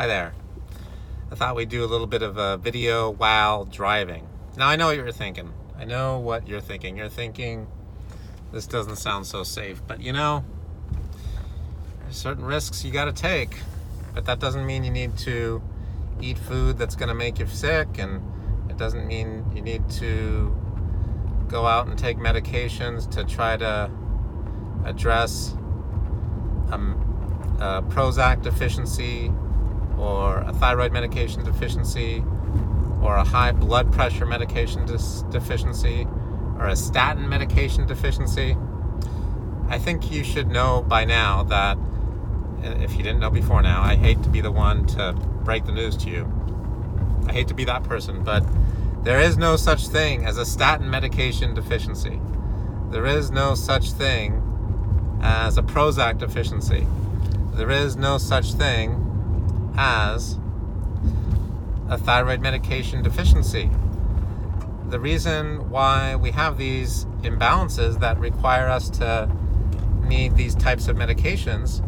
Hi there. I thought we'd do a little bit of a video while driving. Now I know what you're thinking. I know what you're thinking. You're thinking, this doesn't sound so safe. But you know, there's certain risks you gotta take. But that doesn't mean you need to eat food that's gonna make you sick, and it doesn't mean you need to go out and take medications to try to address a Prozac deficiency, or a thyroid medication deficiency, or a high blood pressure medication deficiency, or a statin medication deficiency. I think you should know by now that, if you didn't know before now, I hate to be the one to break the news to you. I hate to be that person, but there is no such thing as a statin medication deficiency. There is no such thing as a Prozac deficiency. There is no such thing as a thyroid medication deficiency. The reason why we have these imbalances that require us to need these types of medications,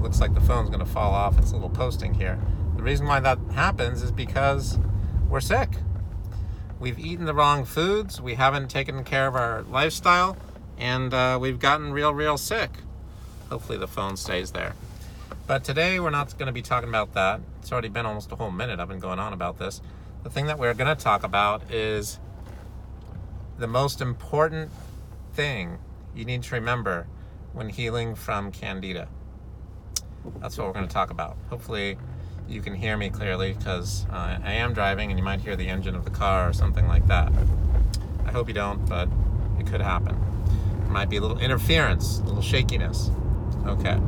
looks like the phone's going to fall off. It's a little posting here. The reason why that happens is because we're sick. We've eaten the wrong foods, we haven't taken care of our lifestyle, and we've gotten real sick. Hopefully the phone stays there. But today we're not going to be talking about that. It's already been almost a whole minute I've been going on about this. The thing that we're going to talk about is the most important thing you need to remember when healing from Candida. That's what we're going to talk about. Hopefully you can hear me clearly, because I am driving and you might hear the engine of the car or something like that. I hope you don't, but it could happen. There might be a little interference, a little shakiness. Okay.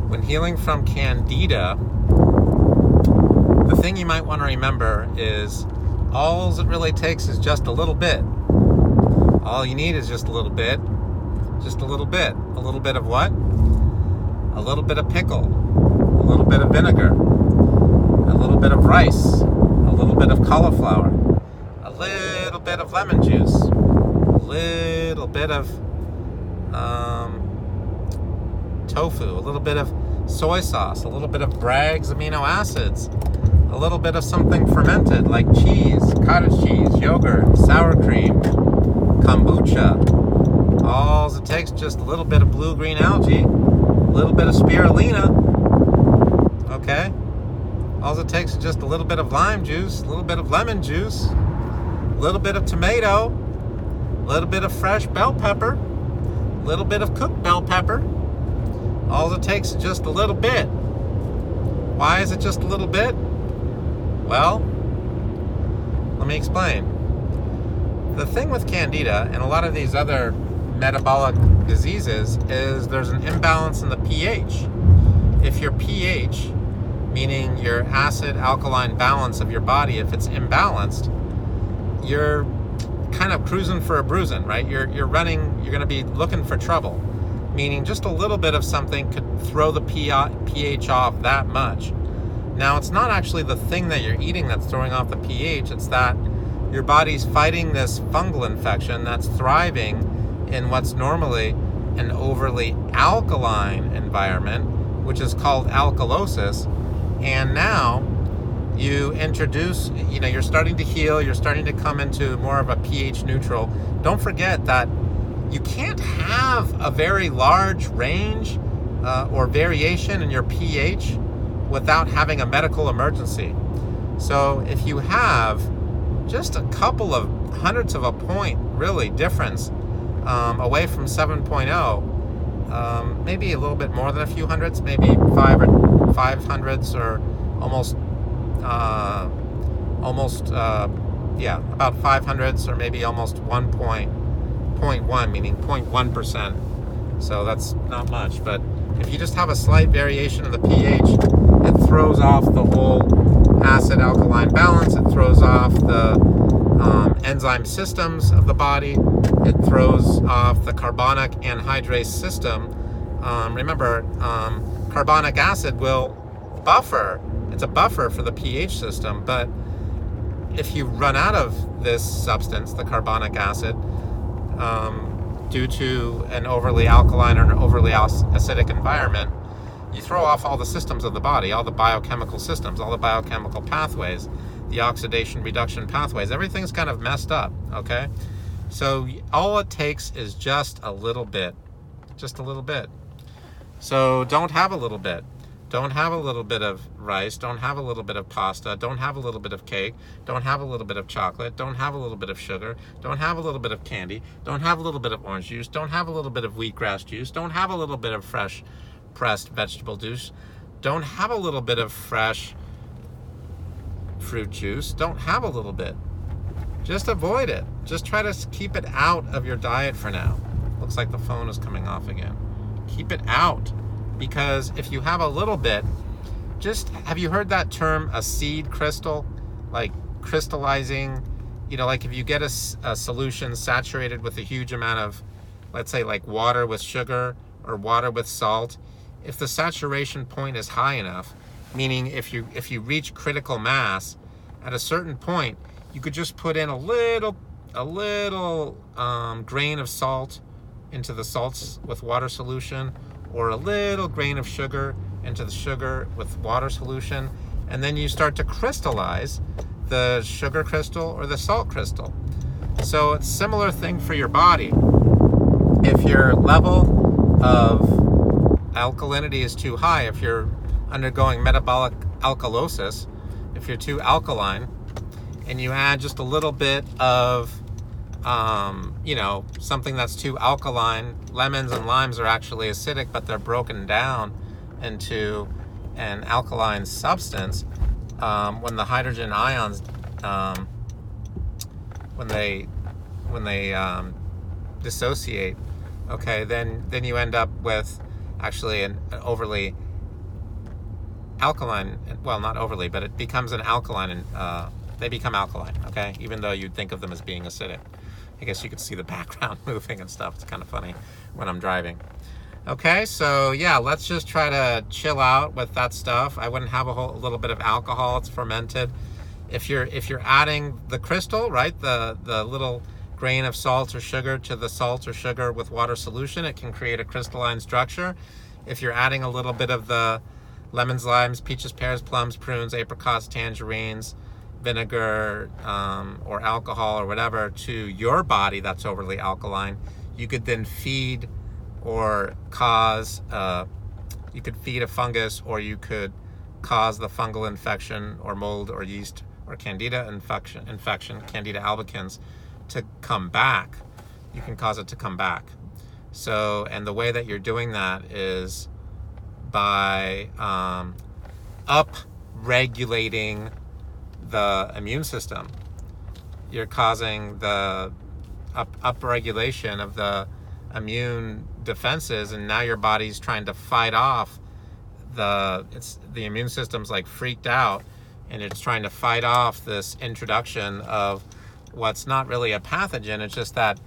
When healing from Candida, the thing you might want to remember is all it really takes is just a little bit. All you need is just a little bit. Just a little bit. A little bit of what? A little bit of pickle. A little bit of vinegar. A little bit of rice. A little bit of cauliflower. A little bit of lemon juice. A little bit of tofu, a little bit of soy sauce, a little bit of Bragg's amino acids, a little bit of something fermented like cheese, cottage cheese, yogurt, sour cream, kombucha. All it takes just a little bit of blue-green algae, a little bit of spirulina. Okay? All it takes is just a little bit of lime juice, a little bit of lemon juice, a little bit of tomato, a little bit of fresh bell pepper, a little bit of cooked bell pepper. All it takes is just a little bit. Why is it just a little bit? Well, let me explain. The thing with Candida and a lot of these other metabolic diseases is there's an imbalance in the pH. If your pH, meaning your acid-alkaline balance of your body, if it's imbalanced, you're kind of cruising for a bruising, right? You're going to be looking for trouble. Meaning just a little bit of something could throw the pH off that much. Now, it's not actually the thing that you're eating that's throwing off the pH, it's that your body's fighting this fungal infection that's thriving in what's normally an overly alkaline environment, which is called alkalosis. And now you introduce, you're starting to heal, you're starting to come into more of a pH neutral. Don't forget that you can't have a very large range or variation in your pH without having a medical emergency. So if you have just a couple of hundredths of a point really difference away from 7.0, maybe a little bit more than a few hundredths, maybe 5 hundredths, or about 5 hundredths, or maybe almost 1.1, meaning 0.1%. So that's not much, but if you just have a slight variation in the pH, it throws off the whole acid-alkaline balance. It throws off the enzyme systems of the body. It throws off the carbonic anhydrase system. Remember, carbonic acid will buffer. It's a buffer for the pH system, but if you run out of this substance, the carbonic acid, due to an overly alkaline or an overly acidic environment, you throw off all the systems of the body, all the biochemical systems, all the biochemical pathways, the oxidation reduction pathways. Everything's kind of messed up, okay? So all it takes is just a little bit. Just a little bit. So don't have a little bit. Don't have a little bit of rice. Don't have a little bit of pasta. Don't have a little bit of cake. Don't have a little bit of chocolate. Don't have a little bit of sugar. Don't have a little bit of candy. Don't have a little bit of orange juice. Don't have a little bit of wheatgrass juice. Don't have a little bit of fresh pressed vegetable juice. Don't have a little bit of fresh fruit juice. Don't have a little bit. Just avoid it. Just try to keep it out of your diet for now. Looks like the phone is coming off again. Keep it out. Because if you have a little bit, have you heard that term, a seed crystal? Like crystallizing, like if you get a solution saturated with a huge amount of, let's say like water with sugar or water with salt, if the saturation point is high enough, meaning if you reach critical mass, at a certain point, you could just put in a little grain of salt into the salts with water solution, or a little grain of sugar into the sugar with water solution, and then you start to crystallize the sugar crystal or the salt crystal. So it's a similar thing for your body. If your level of alkalinity is too high, if you're undergoing metabolic alkalosis, if you're too alkaline, and you add just a little bit of something that's too alkaline. Lemons and limes are actually acidic, but they're broken down into an alkaline substance. When the hydrogen ions, when they dissociate, okay, then you end up with actually an overly alkaline. Well, not overly, but it becomes an alkaline, and they become alkaline. Okay, even though you'd think of them as being acidic. I guess you could see the background moving and stuff. It's kind of funny when I'm driving. Okay, so yeah, let's just try to chill out with that stuff. I wouldn't have a little bit of alcohol. It's fermented. If you're adding the crystal, right, the little grain of salt or sugar to the salt or sugar with water solution, it can create a crystalline structure. If you're adding a little bit of the lemons, limes, peaches, pears, plums, prunes, apricots, tangerines, vinegar, or alcohol or whatever to your body that's overly alkaline, you could then feed or cause, you could feed a fungus, or you could cause the fungal infection or mold or yeast or candida infection, candida albicans, to come back. You can cause it to come back. So, and the way that you're doing that is by up-regulating the immune system. You're causing the up-regulation of the immune defenses, and now your body's trying to fight off the immune system's like freaked out, and it's trying to fight off this introduction of what's not really a pathogen. It's just that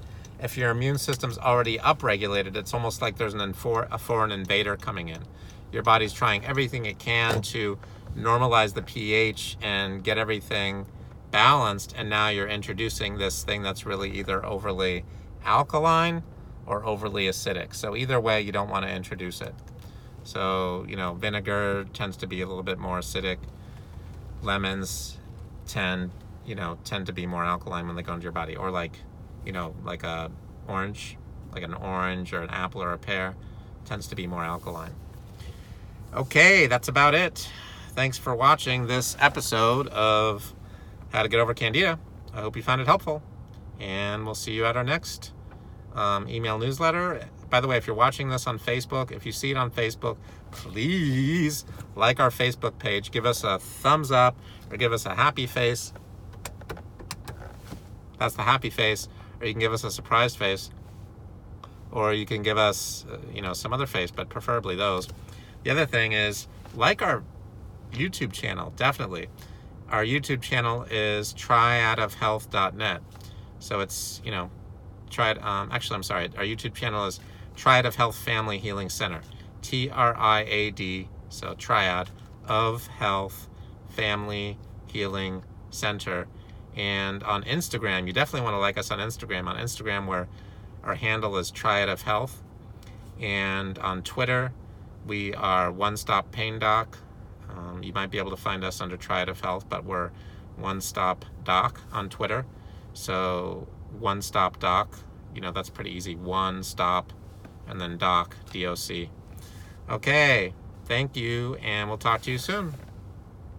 if your immune system's already upregulated, it's almost like there's a foreign invader coming in. Your body's trying everything it can to normalize the pH and get everything balanced, and now you're introducing this thing that's really either overly alkaline or overly acidic. So either way, you don't want to introduce it. So, vinegar tends to be a little bit more acidic. Lemons tend to be more alkaline when they go into your body, or like an orange or an apple or a pear tends to be more alkaline. Okay, that's about it. Thanks for watching this episode of How to Get Over Candida. I hope you found it helpful, and we'll see you at our next email newsletter. By the way, if you're watching this on Facebook, if you see it on Facebook, please like our Facebook page. Give us a thumbs up, or give us a happy face. That's the happy face. Or you can give us a surprised face. Or you can give us, some other face, but preferably those. The other thing is, like our YouTube channel, definitely. Our YouTube channel is triadofhealth.net. So it's, Triad, our YouTube channel is Triad of Health Family Healing Center. TRIAD, so Triad of Health Family Healing Center. And on Instagram, you definitely want to like us on Instagram. On Instagram, where our handle is Triad of Health. And on Twitter, We are One Stop Pain Doc. You might be able to find us under Triad of Health, but we're One Stop Doc on Twitter. So One Stop Doc, that's pretty easy. One Stop and then Doc, D-O-C. Okay, thank you, and we'll talk to you soon.